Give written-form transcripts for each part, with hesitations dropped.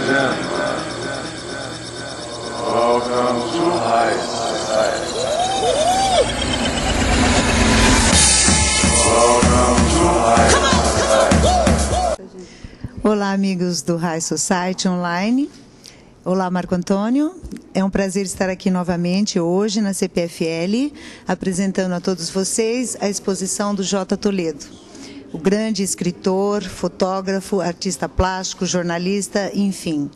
Welcome to High Society. Welcome to High Society. Olá, amigos do High Society Online. Olá, Marco Antônio. É um prazer estar aqui novamente hoje na CPFL, apresentando a todos vocês a exposição do J. Toledo, o grande escritor, fotógrafo, artista plástico, jornalista, enfim,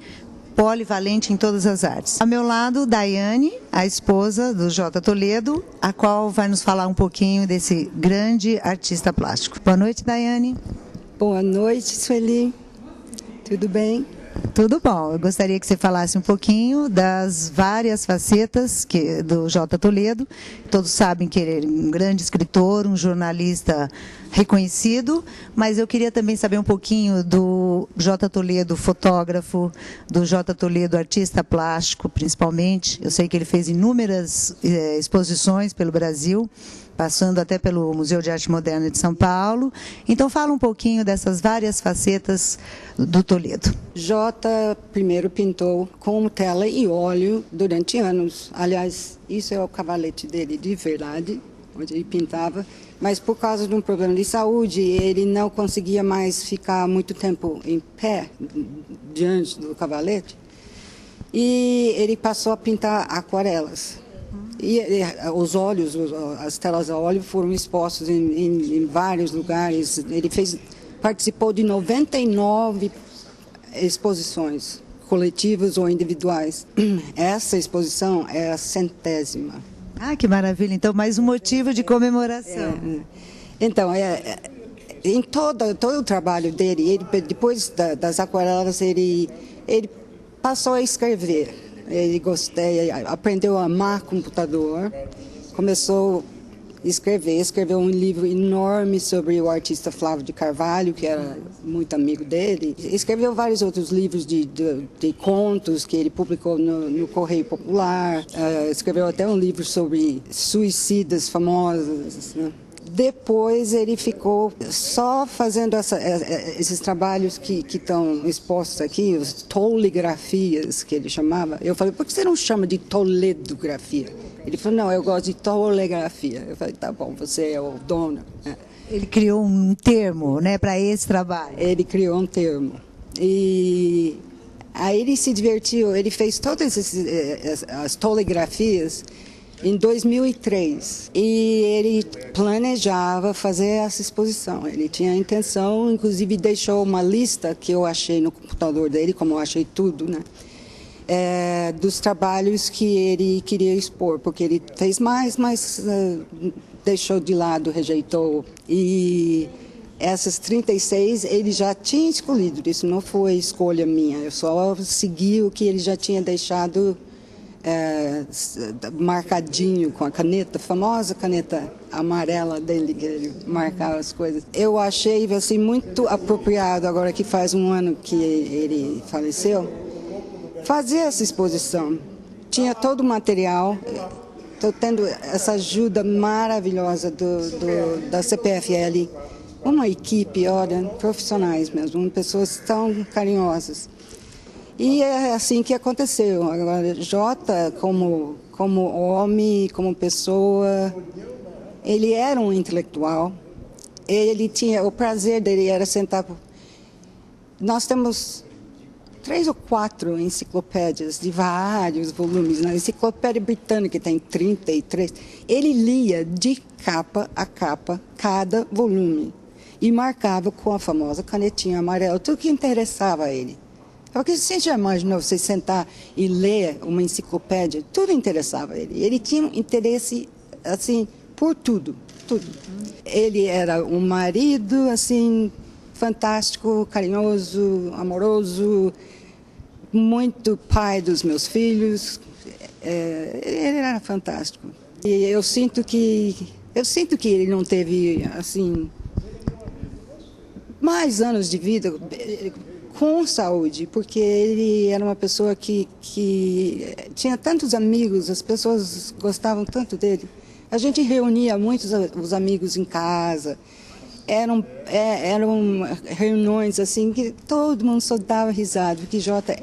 polivalente em todas as artes. Ao meu lado, Daiane, a esposa do J. Toledo, a qual vai nos falar um pouquinho desse grande artista plástico. Boa noite, Daiane. Boa noite, Sueli. Tudo bem? Tudo bom. Eu gostaria que você falasse um pouquinho das várias facetas do J. Toledo. Todos sabem que ele é um grande escritor, um jornalista reconhecido, mas eu queria também saber um pouquinho do J. Toledo fotógrafo, do J. Toledo artista plástico, principalmente. Eu sei que ele fez inúmeras exposições pelo Brasil, passando até pelo Museu de Arte Moderna de São Paulo. Então, fala um pouquinho dessas várias facetas do Toledo. J. primeiro pintou com tela e óleo durante anos. Aliás, isso é o cavalete dele de verdade, onde ele pintava. Mas por causa de um problema de saúde, ele não conseguia mais ficar muito tempo em pé diante do cavalete. E ele passou a pintar aquarelas. E os óleos, as telas a óleo foram expostos em vários lugares. Ele participou de 99 exposições, coletivas ou individuais. Essa exposição é a 100ª. Ah, que maravilha! Então, mais um motivo de comemoração. Então, em todo o trabalho dele, depois das aquarelas, ele passou a escrever. Ele aprendeu a amar computador, começou a escreveu um livro enorme sobre o artista Flávio de Carvalho, que era muito amigo dele. Escreveu vários outros livros de contos que ele publicou no Correio Popular. Escreveu até um livro sobre suicidas famosos, né? Depois ele ficou só fazendo esses trabalhos que estão expostos aqui, as toligrafias que ele chamava. Eu falei, por que você não chama de toledografia? Ele falou, não, eu gosto de toligrafia. Eu falei, tá bom, você é o dono. Ele criou um termo, né, para esse trabalho. Ele criou um termo. E aí ele se divertiu, ele fez todas as toligrafias em 2003, e ele planejava fazer essa exposição. Ele tinha a intenção, inclusive deixou uma lista que eu achei no computador dele, como eu achei tudo, né? Dos trabalhos que ele queria expor, porque ele fez mais, mas deixou de lado, rejeitou. E essas 36 ele já tinha escolhido, isso não foi escolha minha, eu só segui o que ele já tinha deixado marcadinho com a caneta, a famosa caneta amarela dele, que ele marcava as coisas. Eu achei assim, muito apropriado, agora que faz um ano que ele faleceu, fazer essa exposição. Tinha todo o material, estou tendo essa ajuda maravilhosa da CPFL, uma equipe, olha, profissionais mesmo, pessoas tão carinhosas. E é assim que aconteceu. Agora, Jota, como homem, como pessoa, ele era um intelectual. Ele tinha, o prazer dele era sentar. Nós temos 3 ou 4 enciclopédias de vários volumes. Na Enciclopédia Britânica tem 33. Ele lia de capa a capa cada volume e marcava com a famosa canetinha amarela tudo que interessava a ele. Porque você já imaginou você sentar e ler uma enciclopédia? Tudo interessava a ele. Ele tinha interesse, assim, por tudo, tudo. Ele era um marido, assim, fantástico, carinhoso, amoroso, muito pai dos meus filhos. Ele era fantástico. E eu sinto que ele não teve, assim, mais anos de vida com saúde, porque ele era uma pessoa que tinha tantos amigos, as pessoas gostavam tanto dele. A gente reunia muitos os amigos em casa eram reuniões assim que todo mundo só dava risada, porque Jota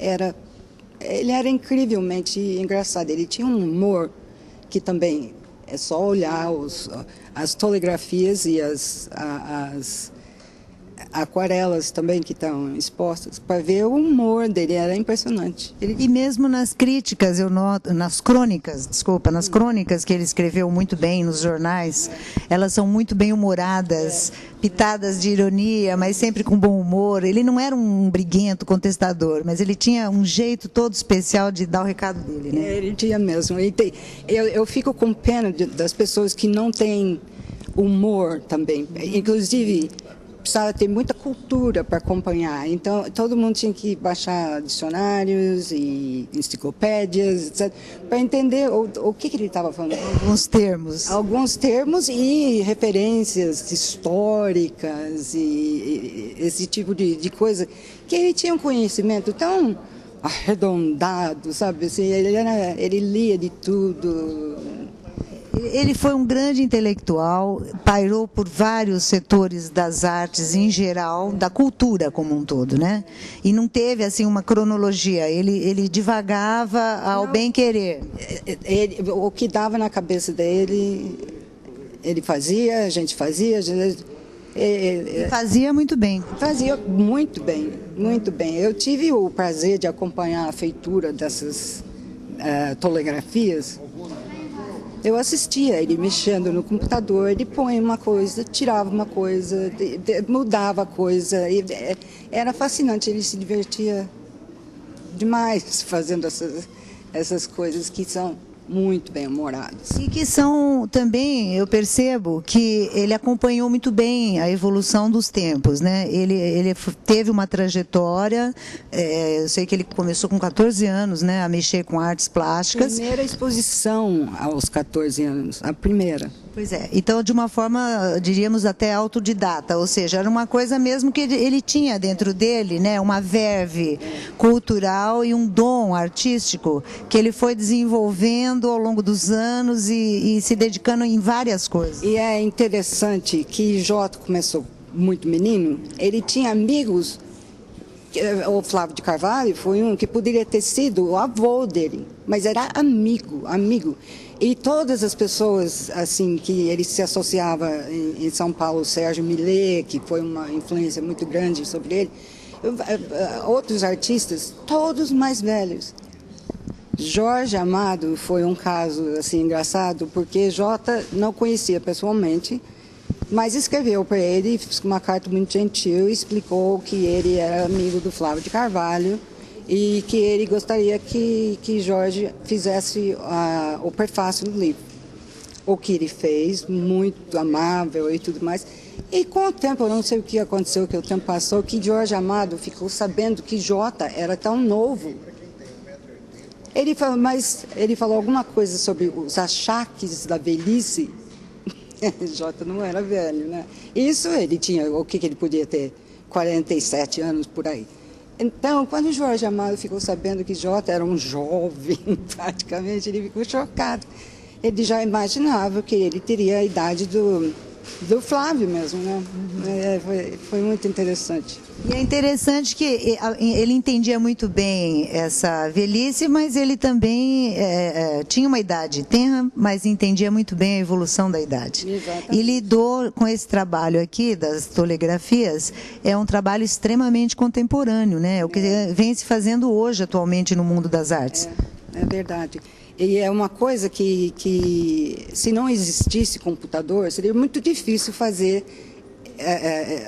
ele era incrivelmente engraçado. Ele tinha um humor que também é só olhar as tolegrafias e as aquarelas também que estão expostas para ver o humor dele, era impressionante. E mesmo nas críticas, eu noto, nas crônicas que ele escreveu muito bem nos jornais, elas são muito bem humoradas, pitadas de ironia, mas sempre com bom humor. Ele não era um briguento contestador, mas ele tinha um jeito todo especial de dar o recado dele, né? Ele tinha mesmo. Eu fico com pena das pessoas que não têm humor também. Inclusive, precisava ter muita cultura para acompanhar. Então, todo mundo tinha que baixar dicionários e enciclopédias, etc., para entender o que ele estava falando. Alguns termos e referências históricas e esse tipo de coisa, que ele tinha um conhecimento tão arredondado, sabe? Assim, ele lia de tudo. Ele foi um grande intelectual, pairou por vários setores das artes em geral, da cultura como um todo, né? E não teve assim uma cronologia, ele divagava ao bem-querer. O que dava na cabeça dele, ele fazia, a gente fazia. Ele fazia muito bem. Fazia muito bem, muito bem. Eu tive o prazer de acompanhar a feitura dessas tolegrafias. Eu assistia ele mexendo no computador, ele põe uma coisa, tirava uma coisa, mudava a coisa. Era fascinante, ele se divertia demais fazendo essas coisas que são muito bem-humoradas. E que são também, eu percebo, que ele acompanhou muito bem a evolução dos tempos, né? Ele teve uma trajetória, eu sei que ele começou com 14 anos, né, a mexer com artes plásticas. Primeira exposição aos 14 anos, a primeira. Pois é, então de uma forma, diríamos até autodidata, ou seja, era uma coisa mesmo que ele tinha dentro dele, né, uma verve cultural e um dom artístico que ele foi desenvolvendo ao longo dos anos e se dedicando em várias coisas. E é interessante que Jota começou muito menino, ele tinha amigos, o Flávio de Carvalho foi um que poderia ter sido o avô dele, mas era amigo. E todas as pessoas assim que ele se associava em São Paulo, Sérgio Millet, que foi uma influência muito grande sobre ele, outros artistas, todos mais velhos. Jorge Amado foi um caso assim engraçado, porque Jota não conhecia pessoalmente, mas escreveu para ele uma carta muito gentil, explicou que ele era amigo do Flávio de Carvalho e que ele gostaria que Jorge fizesse o prefácio do livro. O que ele fez, muito amável e tudo mais. E com o tempo, eu não sei o que aconteceu, que o tempo passou, que Jorge Amado ficou sabendo que Jota era tão novo. Ele falou alguma coisa sobre os achaques da velhice. Jota não era velho, né? Isso ele tinha, o que ele podia ter? 47 anos por aí. Então, quando Jorge Amado ficou sabendo que Jota era um jovem, praticamente, ele ficou chocado. Ele já imaginava que ele teria a idade do Flávio mesmo, né? Foi muito interessante. E é interessante que ele entendia muito bem essa velhice, mas ele também tinha uma idade tenra, mas entendia muito bem a evolução da idade. Exatamente. E lidou com esse trabalho aqui, das tolegrafias, é um trabalho extremamente contemporâneo, né? O que vem se fazendo hoje, atualmente, no mundo das artes. É verdade. E é uma coisa que se não existisse computador, seria muito difícil fazer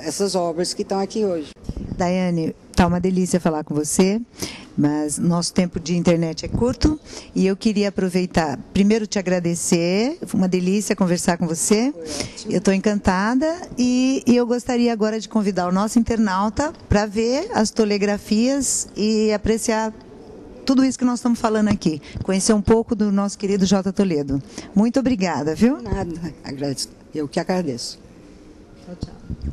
essas obras que estão aqui hoje. Daiane, está uma delícia falar com você, mas nosso tempo de internet é curto e eu queria aproveitar, primeiro te agradecer, foi uma delícia conversar com você, eu estou encantada e eu gostaria agora de convidar o nosso internauta para ver as tolegrafias e apreciar tudo isso que nós estamos falando aqui, conhecer um pouco do nosso querido Jota Toledo. Muito obrigada, viu? Nada, agradeço. Eu que agradeço. Tchau, tchau.